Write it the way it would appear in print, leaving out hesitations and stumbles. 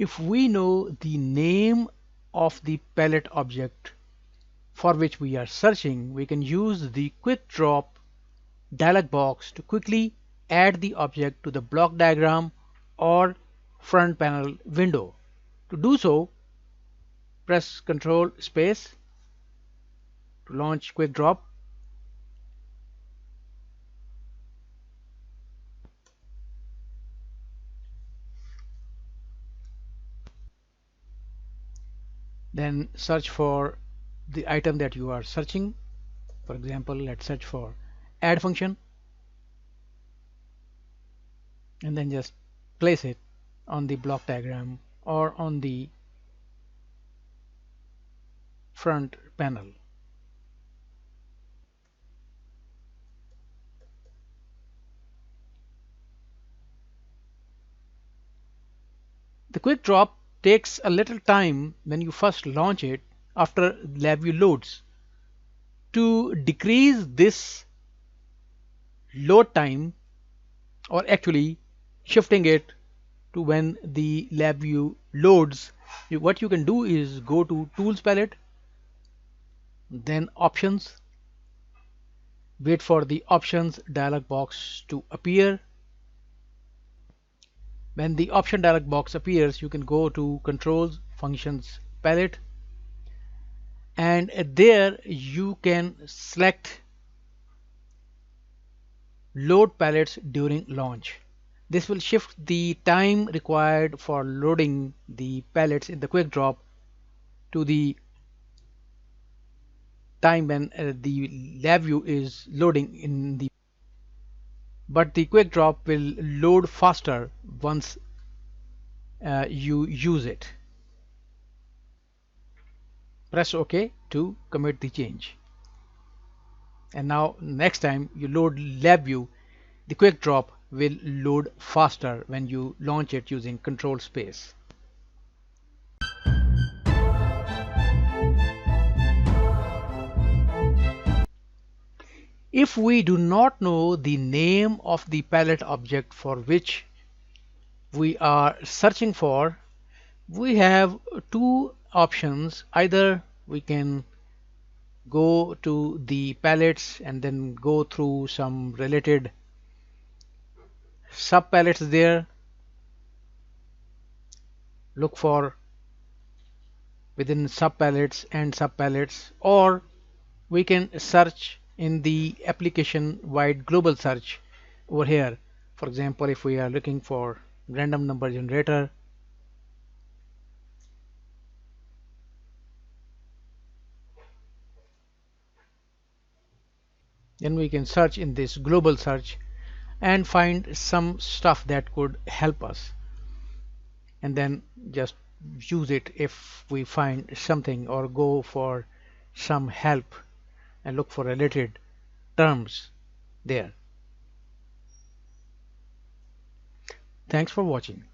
If we know the name of the palette object for which we are searching, we can use the quick drop dialog box to quickly add the object to the block diagram or front panel window. To do so, press ctrl-space to launch quick drop. Then search for the item that you are searching. For example, let's search for add function, and then just place it on the block diagram or on the front panel. The quick drop takes a little time when you first launch it after LabVIEW loads. To decrease this load time, or actually shifting it to when the LabVIEW loads, what you can do is go to Tools palette, then Options, wait for the Options dialog box to appear. When the Option dialog box appears, you can go to Controls Functions palette, and there you can select Load palettes during launch. This will shift the time required for loading the palettes in the quick drop to the time when the LabVIEW is loading in the, but the quick drop will load faster once you use it. Press OK to commit the change. And now next time you load LabVIEW, the quick drop will load faster when you launch it using ctrl-space. If we do not know the name of the palette object for which we are searching for, we have two options. Either we can go to the palettes and then go through some related sub palettes there, look for within sub palettes and sub palettes, or we can search in the application wide global search over here. For example, if we are looking for random number generator, then we can search in this global search and find some stuff that could help us, and then just use it if we find something, or go for some help and look for related terms there. Thanks for watching.